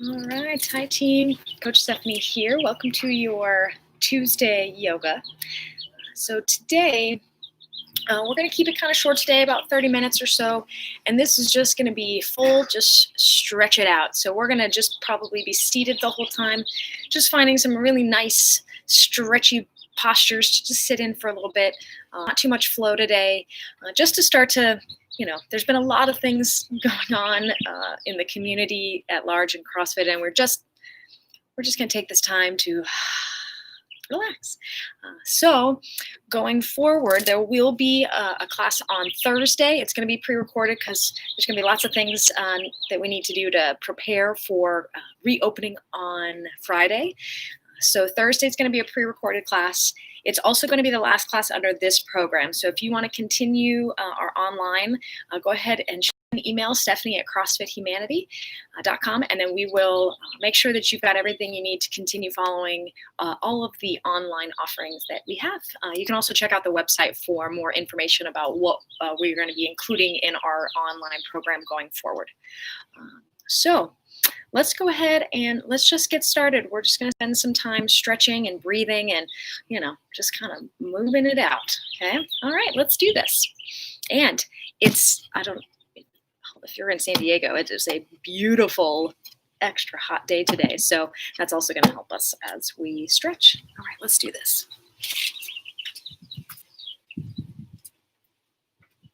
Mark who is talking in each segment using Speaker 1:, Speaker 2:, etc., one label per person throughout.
Speaker 1: All right, hi team, Coach Stephanie here. Welcome to your Tuesday yoga. So today, we're going to keep it kind of short today, about 30 minutes or so. And this is just going to be full, just stretch it out. So we're going to just probably be seated the whole time, just finding some really nice stretchy postures to just sit in for a little bit. Not too much flow today, just to start to, there's been a lot of things going on in the community at large in CrossFit, and we're just going to take this time to relax. So going forward, there will be a class on Thursday. It's going to be pre-recorded because there's going to be lots of things that we need to do to prepare for reopening on Friday. So Thursday is going to be a pre-recorded class. It's also going to be the last class under this program. So if you want to continue our online, go ahead and email Stephanie at CrossFitHumanity.com, and then we will make sure that you've got everything you need to continue following all of the online offerings that we have. You can also check out the website for more information about what we're going to be including in our online program going forward. So let's go ahead and let's just get started. We're just going to spend some time stretching and breathing and, just kind of moving it out. Okay. All right, let's do this. And if you're in San Diego, it is a beautiful, extra hot day today. So that's also going to help us as we stretch. All right, let's do this.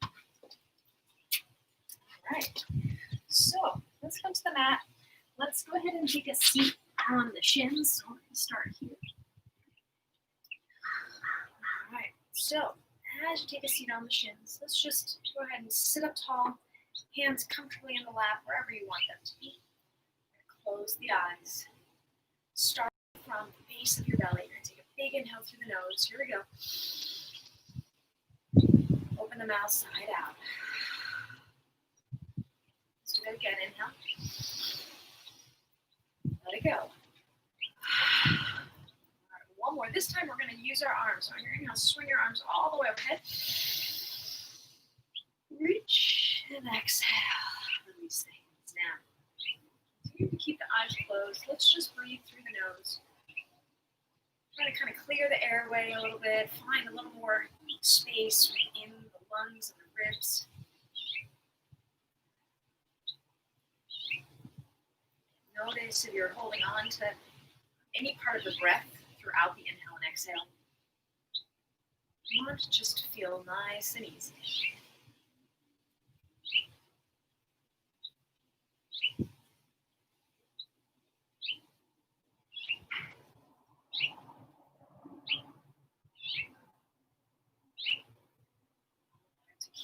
Speaker 1: All right. So let's come to the mat. Let's go ahead and take a seat on the shins. So we're going to start here. All right. So as you take a seat on the shins, let's just go ahead and sit up tall. Hands comfortably in the lap, wherever you want them to be. Close the eyes. Start from the base of your belly. You're going to take a big inhale through the nose. Here we go. Open the mouth side out. Let's do that again. Inhale. Let it go. All right, one more. This time we're going to use our arms. So on your inhale, swing your arms all the way overhead. Reach and exhale. Release the hands down. Continue to keep the eyes closed. Let's just breathe through the nose. Try to kind of clear the airway a little bit. Find a little more space within the lungs and the ribs. Notice if you're holding on to any part of the breath throughout the inhale and exhale. You want it to just feel nice and easy.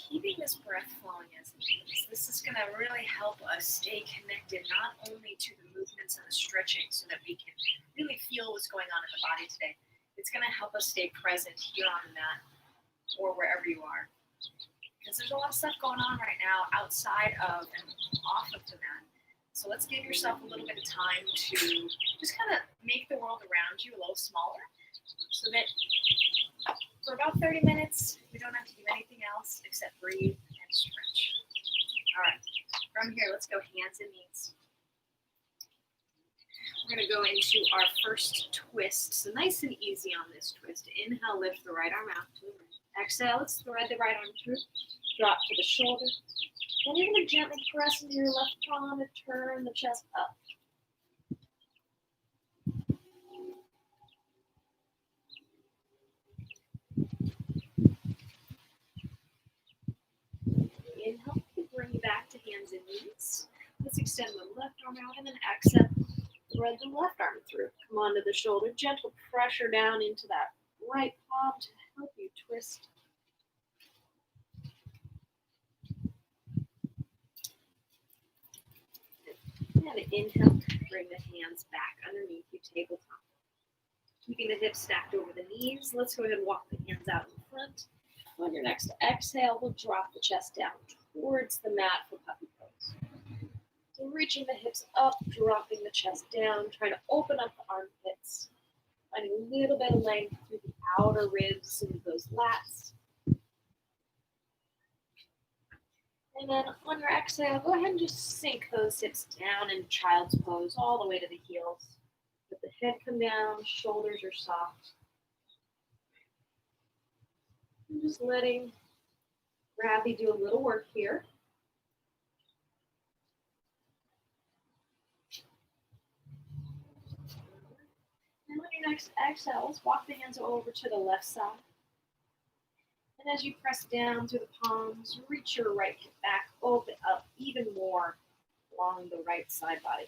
Speaker 1: Keeping this breath flowing as it is, this is going to really help us stay connected not only to the movements and the stretching so that we can really feel what's going on in the body today. It's going to help us stay present here on the mat or wherever you are. Because there's a lot of stuff going on right now outside of and off of the mat. So let's give yourself a little bit of time to just kind of make the world around you a little smaller so that for about 30 minutes, we don't have to do anything else except breathe and stretch. All right, from here, let's go hands and knees. We're going to go into our first twist. So nice and easy on this twist. Inhale, lift the right arm out to the right. Exhale, let's thread the right arm through. Drop to the shoulder. Then you're going to gently press into your left palm and turn the chest up. Inhale, bring you back to hands and knees. Let's extend the left arm out and then exhale. Thread the left arm through. Come onto the shoulder. Gentle pressure down into that right palm to help you twist. And inhale, bring the hands back underneath you, tabletop. Keeping the hips stacked over the knees. Let's go ahead and walk the hands out in front. On your next exhale, we'll drop the chest down towards the mat for puppy pose. So reaching the hips up, dropping the chest down, trying to open up the armpits. Finding a little bit of length through the outer ribs and those lats. And then on your exhale, go ahead and just sink those hips down in child's pose all the way to the heels. Let the head come down, shoulders are soft. And just letting gravity do a little work here. And on your next exhale, let's walk the hands over to the left side. And as you press down through the palms, reach your right hip back, open up even more along the right side body.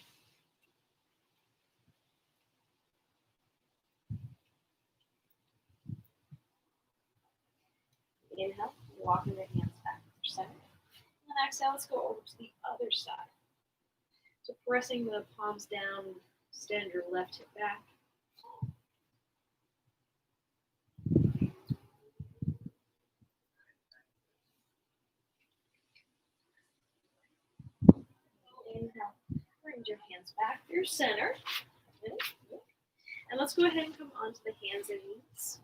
Speaker 1: Inhale, walking the hands back to center. And then exhale, let's go over to the other side. So pressing the palms down, extend your left hip back. Inhale, bring your hands back to your center. And let's go ahead and come onto the hands and knees.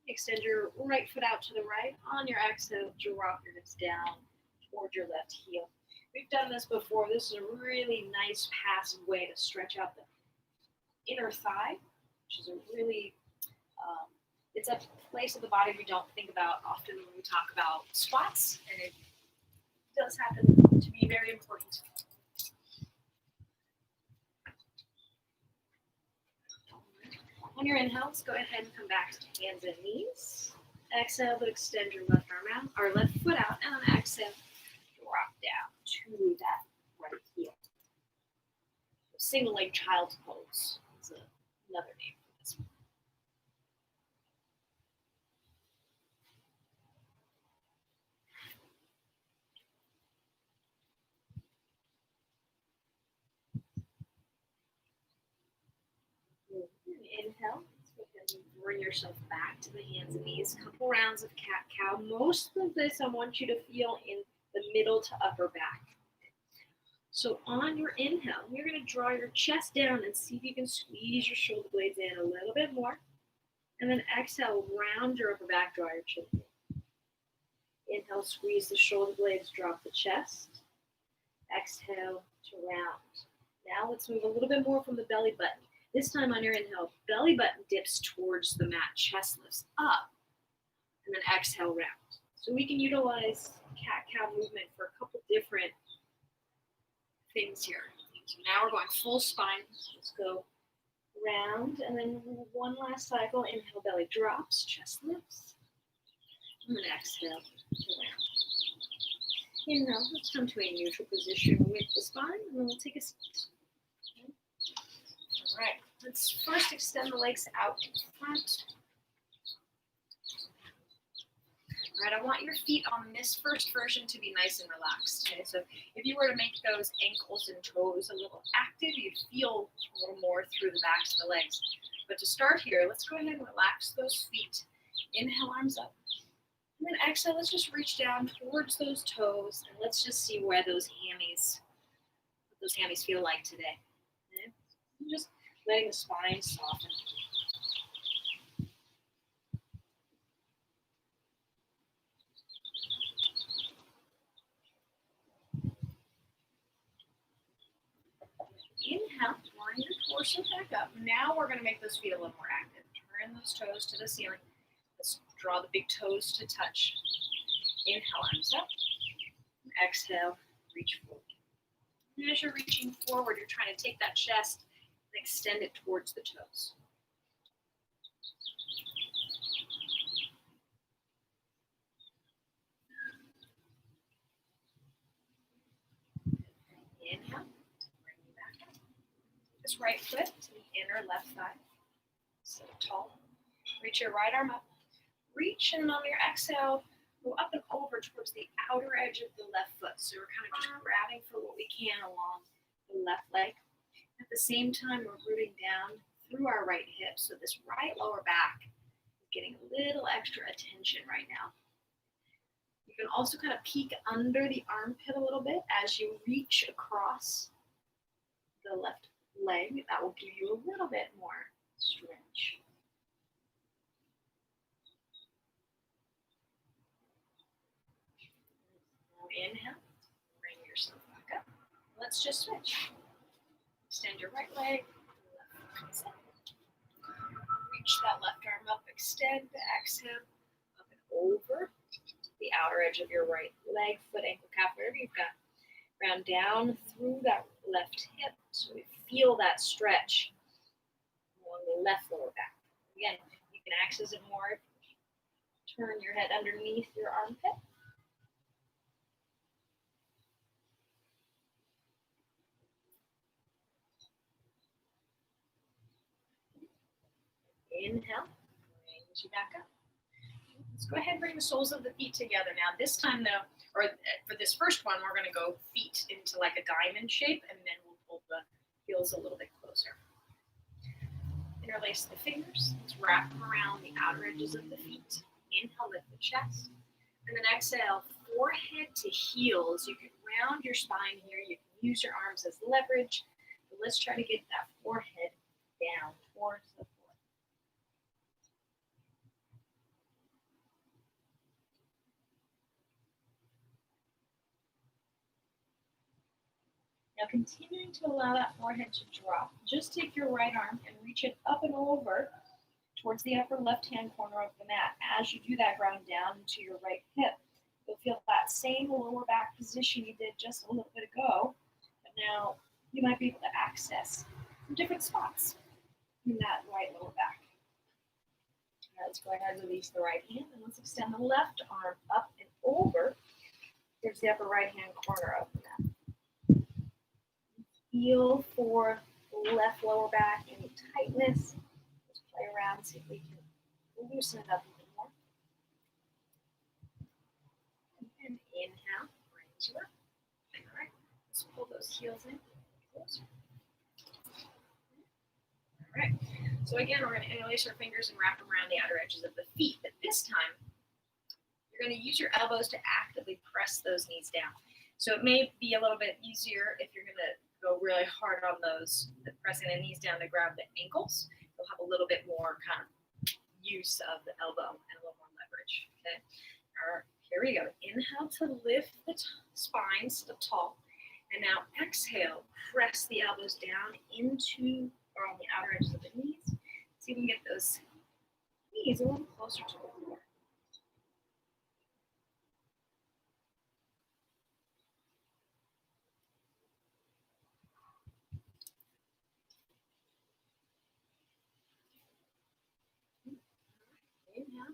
Speaker 1: Extend your right foot out to the right. On your exhale, drop your hips down toward your left heel. We've done this before. This is a really nice passive way to stretch out the inner thigh, which is a really, it's a place of the body we don't think about often when we talk about squats, and it does happen to be very important. On your inhales, go ahead and come back to hands and knees. Exhale to extend your left arm out, or left foot out, and then exhale, drop down to that right heel. Single leg child's pose is another name for this one. Inhale. Bring yourself back to the hands and knees. Couple rounds of cat-cow. Most of this I want you to feel in the middle to upper back. So on your inhale, you're going to draw your chest down and see if you can squeeze your shoulder blades in a little bit more. And then exhale, round your upper back, draw your chin in. Inhale, squeeze the shoulder blades, drop the chest. Exhale to round. Now let's move a little bit more from the belly button. This time on your inhale, belly button dips towards the mat, chest lifts up, and then exhale, round. So we can utilize cat-cow movement for a couple different things here. So now we're going full spine. So let's go round, and then one last cycle. Inhale, belly drops, chest lifts, and then exhale to round. Inhale, let's come to a neutral position with the spine, and then we'll take a seat. All right, let's first extend the legs out in front. All right, I want your feet on this first version to be nice and relaxed. Okay, so if you were to make those ankles and toes a little active, you'd feel a little more through the backs of the legs. But to start here, let's go ahead and relax those feet. Inhale, arms up. And then exhale, let's just reach down towards those toes, and let's just see where those hammies feel like today. Okay? Just letting the spine soften. Inhale, line your torso back up. Now we're going to make those feet a little more active. Turn those toes to the ceiling. Let's draw the big toes to touch. Inhale, arms up. Exhale, reach forward. And as you're reaching forward, you're trying to take that chest and extend it towards the toes. Inhale, bring you back up. This right foot to the inner left thigh. Sit tall. Reach your right arm up. Reach, and on your exhale, go up and over towards the outer edge of the left foot. So we're kind of just grabbing for what we can along the left leg. At the same time, we're rooting down through our right hip. So this right lower back is getting a little extra attention right now. You can also kind of peek under the armpit a little bit as you reach across the left leg. That will give you a little bit more stretch. Now inhale, Let's just switch. Extend your right leg. Left foot comes up. Reach that left arm up. Extend. Exhale. Up and over the outer edge of your right leg, foot, ankle, calf, wherever you've got. Round down through that left hip. So we feel that stretch along the left lower back. Again, you can access it more. Turn your head underneath your armpit. Inhale, raise you back up. Let's go ahead and bring the soles of the feet together. Now this time though, or for this first one, we're gonna go feet into like a diamond shape, and then we'll pull the heels a little bit closer. Interlace the fingers. Let's wrap them around the outer edges of the feet. Inhale, lift the chest. And then exhale, forehead to heels. You can round your spine here. You can use your arms as leverage. But let's try to get that forehead down towards the floor. Now continuing to allow that forehead to drop. Just take your right arm and reach it up and over towards the upper left-hand corner of the mat. As you do that, ground down into your right hip. You'll feel that same lower back position you did just a little bit ago, but now you might be able to access some different spots in that right lower back. Now let's go ahead and release the right hand, and let's extend the left arm up and over towards the upper right-hand corner of the mat. Feel for the left lower back, any tightness. Let's play around, see if we can loosen it up a little more. And inhale, raise you up. All right, let's pull those heels in closer. All right, so again, we're going to interlace our fingers and wrap them around the outer edges of the feet, but this time, you're going to use your elbows to actively press those knees down. So it may be a little bit easier if you're going to go really hard on those, pressing the knees down to grab the ankles. You'll have a little bit more kind of use of the elbow and a little more leverage. Okay. All right, here we go. Inhale to lift the spine, sit up tall. And now exhale, press the elbows down into or on the outer edges of the knees. See if we can get those knees a little closer to the floor. Inhale,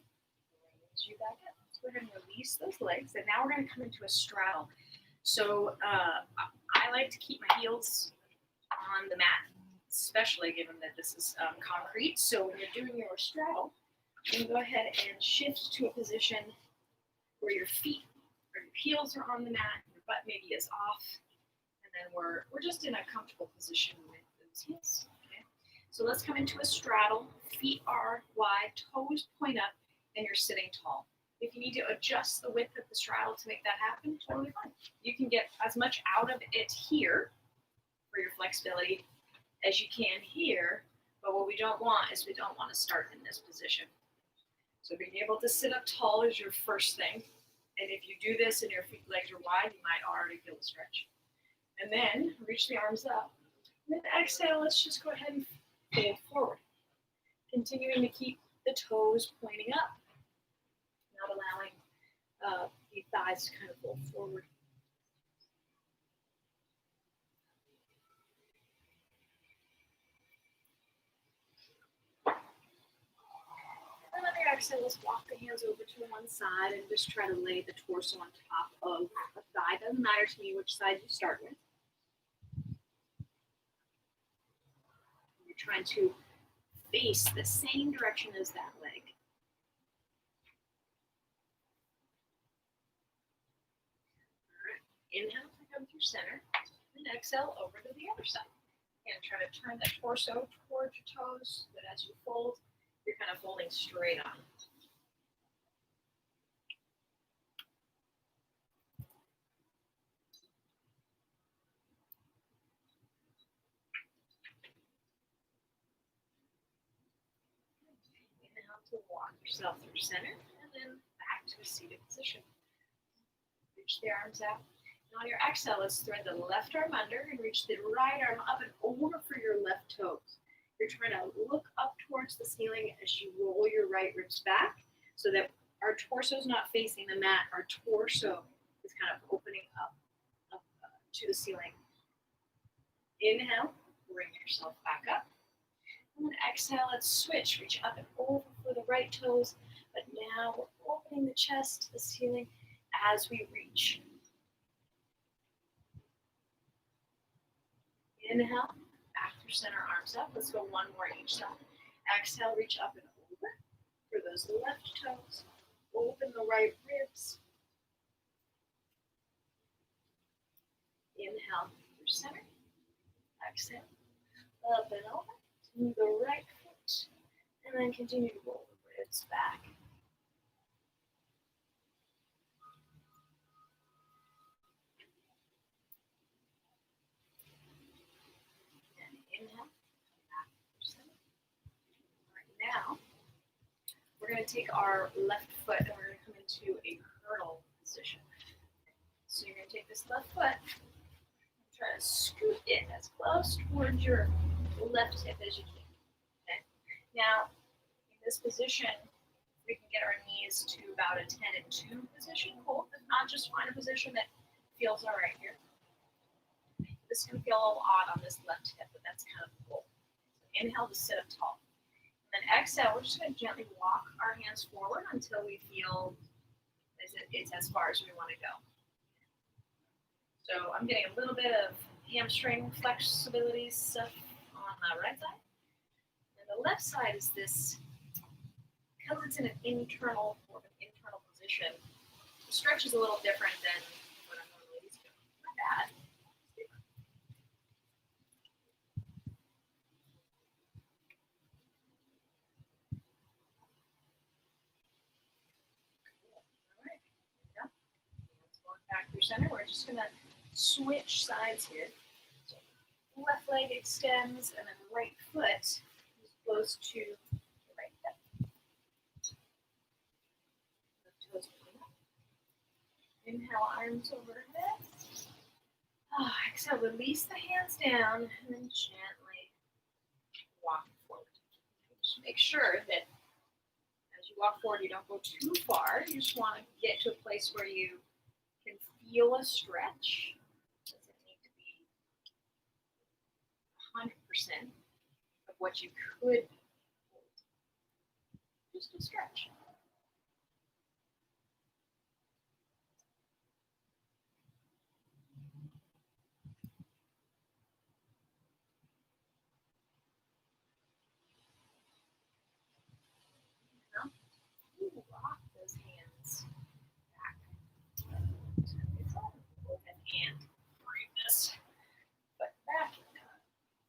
Speaker 1: raise you back up. So we're going to release those legs, and now we're going to come into a straddle. So I like to keep my heels on the mat, especially given that this is concrete. So when you're doing your straddle, you can go ahead and shift to a position where your feet or your heels are on the mat, your butt maybe is off, and then we're just in a comfortable position with those heels. So let's come into a straddle. Feet are wide, toes point up, and you're sitting tall. If you need to adjust the width of the straddle to make that happen, totally fine. You can get as much out of it here for your flexibility as you can here, but what we don't want is we don't want to start in this position. So being able to sit up tall is your first thing. And if you do this and your legs are wide, you might already feel the stretch. And then reach the arms up. And then exhale, let's just go ahead and fold forward. Continuing to keep the toes pointing up, not allowing the thighs to kind of fold forward. And on your exhale, let's walk the hands over to one side and just try to lay the torso on top of the thigh. Doesn't matter to me which side you start with. You're trying to face the same direction as that leg. All right. Inhale to come through center, and exhale over to the other side. And try to turn that torso towards your toes, but as you fold, you're kind of folding straight on. Inhale to walk yourself through center, and then back to a seated position. Reach the arms out. On your exhale, let's thread the left arm under and reach the right arm up and over for your left toes. You're trying to look up towards the ceiling as you roll your right ribs back so that our torso is not facing the mat. Our torso is kind of opening up to the ceiling. Inhale, bring yourself back up. And then exhale, let's switch. Reach up and over for the right toes. But now we're opening the chest to the ceiling as we reach. Inhale, back through center, arms up. Let's go one more each side. Exhale, reach up and over for those left toes. Open the right ribs. Inhale through center. Exhale, up and over to the right foot. And then continue to roll the ribs back. And inhale, back through center. All right, now, we're going to take our left foot and we're going to come into a curl position. So you're going to take this left foot and try to scoot it as close towards your left hip as you can. Okay? Now, in this position, we can get our knees to about a 10 and 2 position. Hold, if not, just find a position that feels all right here. This can feel a little odd on this left hip, but that's kind of cool. So inhale to sit up tall. And exhale, we're just going to gently walk our hands forward until we feel it's as far as we want to go. So I'm getting a little bit of hamstring flexibility stuff on the right side. And the left side is this, because it's in an internal position, the stretch is a little different than what I'm normally used to. Not bad. All right, there we go. Let's walk back through center. We're just going to switch sides here. So left leg extends, and then right foot is close to the right hip. The toes point up. Inhale, arms overhead. Exhale, release the hands down, and then gently walk forward. Just make sure that as you walk forward, you don't go too far. You just want to get to a place where you can feel a stretch. It doesn't need to be 100% of what you could hold. Just a stretch. Rock those hands back to neutral. Go ahead and bring this foot back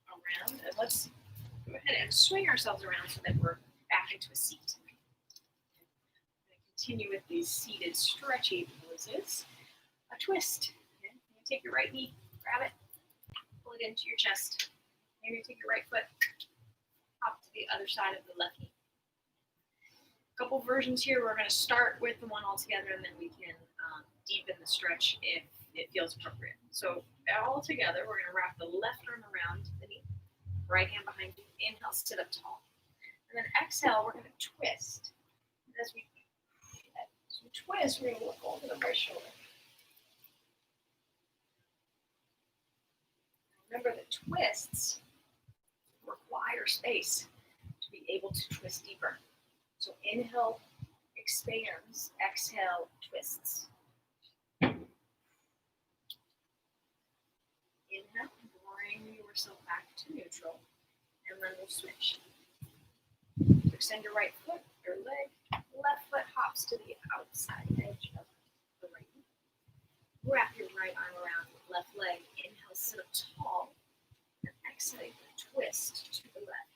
Speaker 1: around. And let's go ahead and swing ourselves around so that we're back into a seat. I'm going to continue with these seated stretchy poses. A twist. Okay. You're going to take your right knee, grab it, pull it into your chest. You're going to take your right foot, hop to the other side of the left knee. Couple versions here. We're going to start with the one all together, and then we can deepen the stretch if it feels appropriate. So all together, we're going to wrap the left arm around the knee, right hand behind you. Inhale, sit up tall. And then exhale, we're going to twist. And as we twist, we're going to look over the right shoulder. Remember that twists require space to be able to twist deeper. So inhale, expands, exhale, twists. Inhale, bring yourself back to neutral, and then we'll switch. So extend your right foot, your leg, left foot hops to the outside edge of the right knee. Wrap your right arm around the left leg. Inhale, sit up tall, and exhale, twist to the left.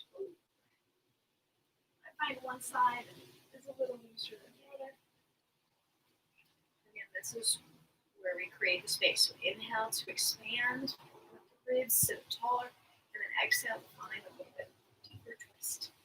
Speaker 1: Find one side is a little looser than the other. Again, this is where we create the space. So inhale to expand, lift the ribs, sit up taller, and then exhale to find a little bit deeper twist.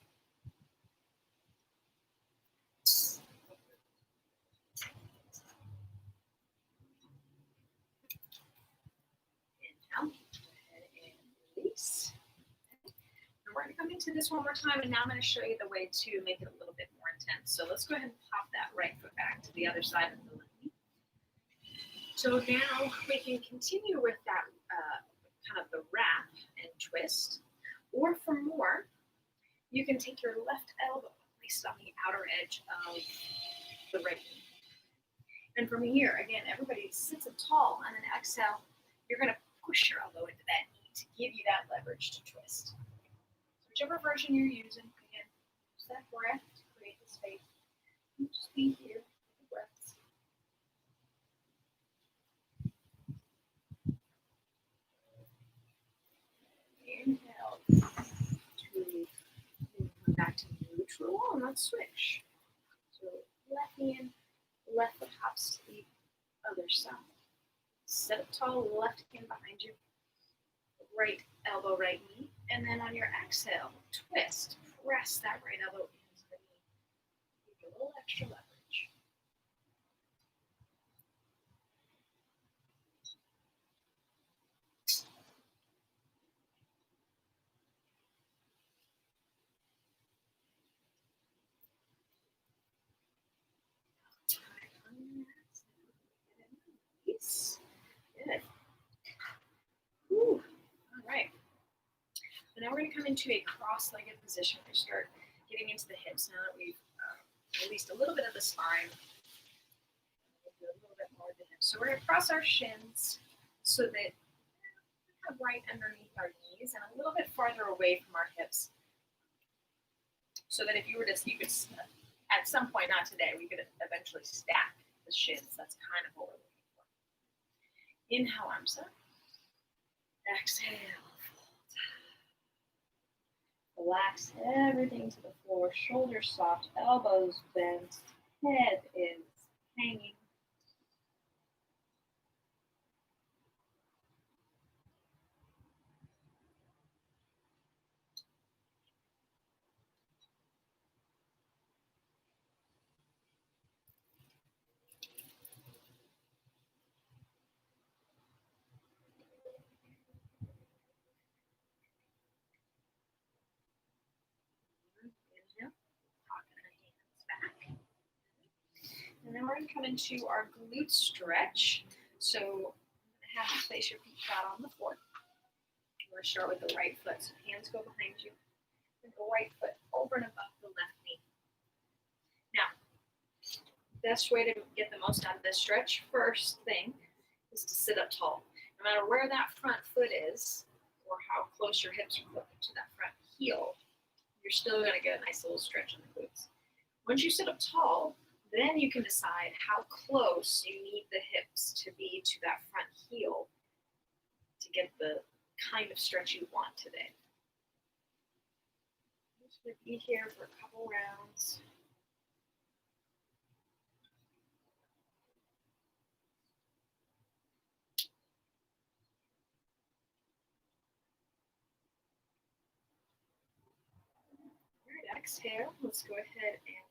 Speaker 1: into this one more time, and now I'm going to show you the way to make it a little bit more intense. So let's go ahead and pop that right foot back to the other side of the left knee. So now we can continue with that kind of the wrap and twist, or for more, you can take your left elbow, place it on the outer edge of the right knee. And from here, again, everybody sits up tall, and then exhale, you're going to push your elbow into that knee to give you that leverage to twist. So whichever version you're using, again, use that breath to create the space. Just be here with the breaths. Inhale to come back to neutral, and let's switch. So left knee in, left foot hops to the other side. Sit up tall, left hand behind you, right elbow, right knee, and then on your exhale, twist. Press that right elbow into the knee. Give you a little extra leverage. Good. Whew. All right. So now we're going to come into a cross-legged position. We start getting into the hips now that we've released a little bit of the spine. We'll do a little bit more of the hips. So we're going to cross our shins so that we're kind of right underneath our knees and a little bit farther away from our hips. So that if you were to, you could, at some point, not today, we could eventually stack the shins. That's kind of what we're looking for. Inhale, arms up. Exhale. Relax everything to the floor. Shoulders soft, elbows bent, head is hanging. And then we're going to come into our glute stretch. So I'm going to have you place your feet flat on the floor. We're going to start with the right foot. So hands go behind you. And the right foot over and above the left knee. Now, best way to get the most out of this stretch, first thing, is to sit up tall. No matter where that front foot is, or how close your hips are flipping to that front heel, you're still going to get a nice little stretch in the glutes. Once you sit up tall, then you can decide how close you need the hips to be to that front heel to get the kind of stretch you want today. Just going to be here for a couple rounds. All right, exhale. Let's go ahead and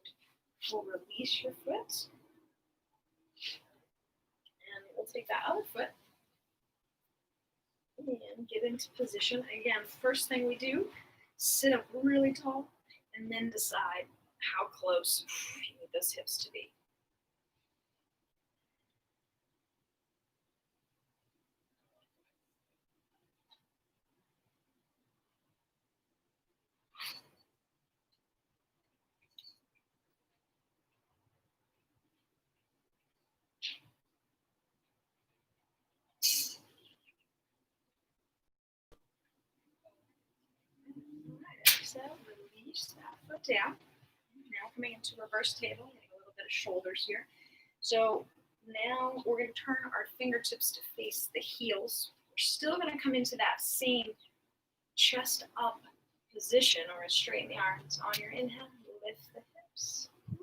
Speaker 1: we'll release your foot. And we'll take that other foot and get into position. Again, first thing we do, sit up really tall and then decide how close you need those hips to be. So release that foot down. Now coming into reverse table, getting a little bit of shoulders here. So now we're going to turn our fingertips to face the heels. We're still going to come into that same chest up position, or straighten the arms. On your inhale, lift the hips. We're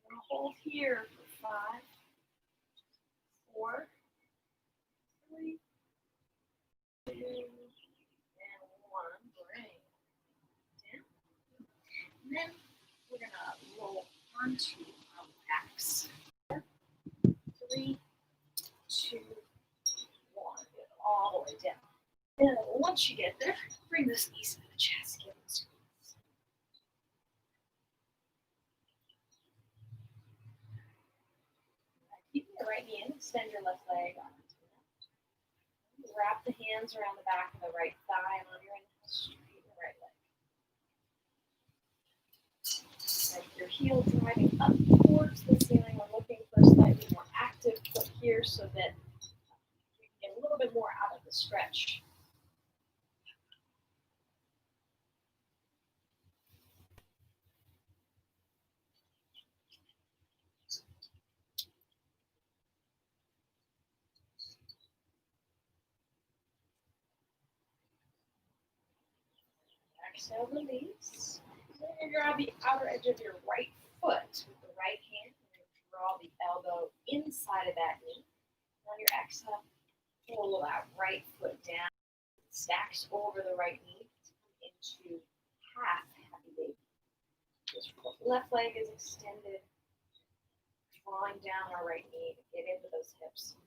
Speaker 1: going to hold here for 5, 4, 3, 2, and 1. Bring down. And then we're going to roll onto our backs. 4, 3, 2, 1. Get it all the way down. And once you get there, bring this knees to the chest. Give the right knee in, extend your left leg onto the left. Wrap the hands around the back of the right thigh on your inhale, straighten the right leg. Like your heel driving up towards the ceiling. We're looking for a slightly more active foot here so that we can get a little bit more out of the stretch. Exhale, release. Then you're going to grab the outer edge of your right foot with the right hand. You're going to draw the elbow inside of that knee. On your exhale, pull that right foot down. Stacks over the right knee to come into half happy baby. This left leg is extended, drawing down our right knee to get into those hips.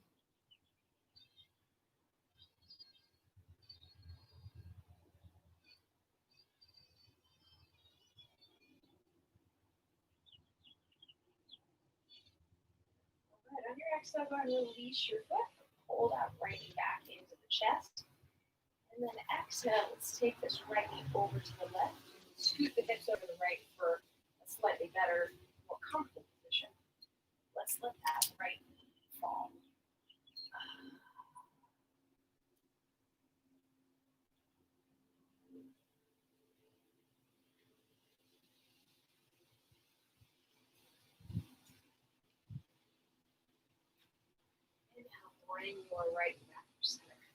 Speaker 1: On your exhale, go ahead and release your foot. Pull that right knee back into the chest. And then exhale, let's take this right knee over to the left. Scoot the hips over the right for a slightly better, more comfortable position. Let's let that right knee fall. Inhale, bring your right back to center.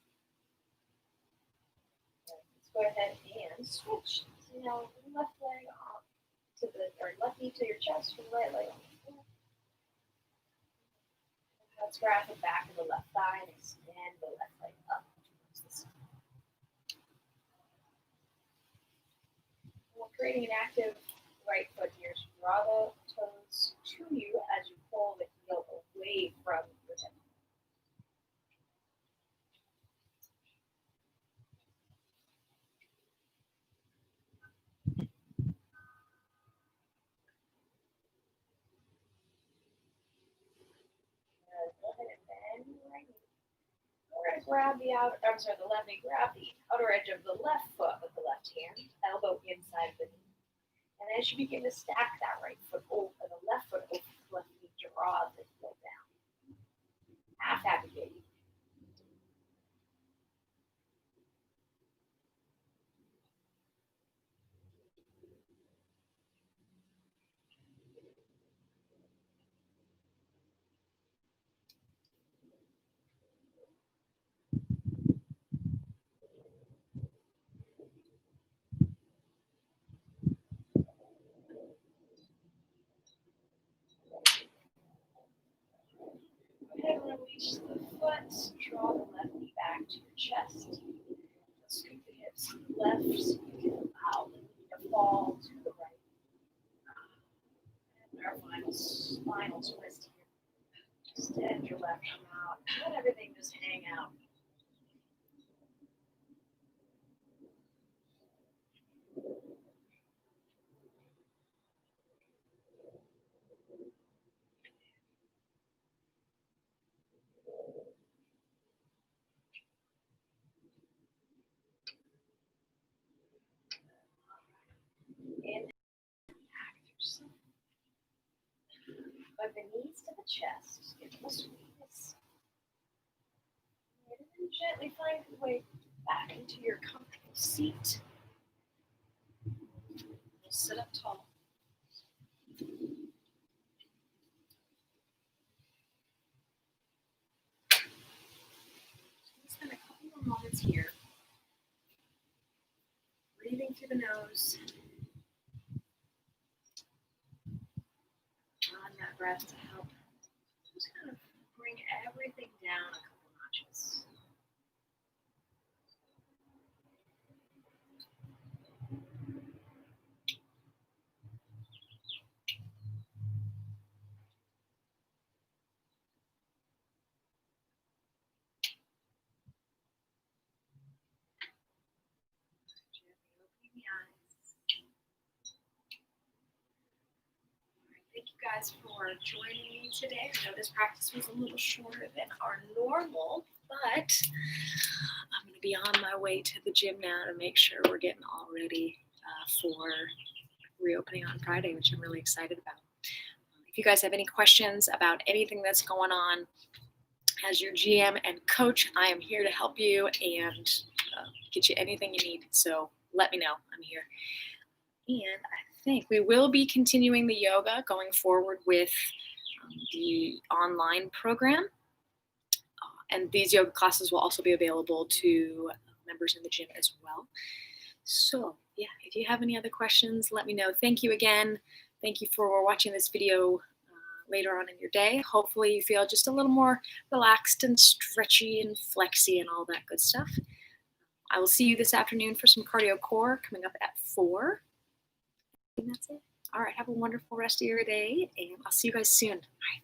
Speaker 1: Let's go ahead and switch. So now left leg off to the, or left knee to your chest, or right leg on the floor. Let's grab the back of the left thigh and extend the left leg up towards the center. We're creating an active right foot here. So draw the toes to you as you pull the heel away from your hip. Go ahead and bend your right knee. We're going to grab the the left knee, grab the outer edge of the left foot with the left hand, elbow inside of the knee. And as you begin to stack that right foot over, the left foot over the left knee, draw the heel down. Half happy baby. Go ahead and release the foot, draw the left knee back to your chest. Scoop the hips to the left so you can allow the knee to fall to the right. And our final twist here. Extend your left arm out. Let everything just hang out. Inhale, back through some. Hug the knees to the chest. Give them a squeeze. And then gently find your way back into your comfortable seat. We'll sit up tall. Spend a couple more moments here. Breathing through the nose. Drawing that breath to help just kind of bring everything down a couple notches. Thank you guys guys for joining me today. I know this practice was a little shorter than our normal, but I'm going to be on my way to the gym now to make sure we're getting all ready for reopening on Friday, which I'm really excited about. If you guys have any questions about anything that's going on, as your GM and coach, I am here to help you and get you anything you need. So let me know. I'm here. And I think we will be continuing the yoga going forward with the online program. And these yoga classes will also be available to members in the gym as well. So yeah, if you have any other questions, let me know. Thank you again. Thank you for watching this video later on in your day. Hopefully you feel just a little more relaxed and stretchy and flexy and all that good stuff. I will see you this afternoon for some cardio core coming up at 4. And that's it. All right, have a wonderful rest of your day, and I'll see you guys soon. All right.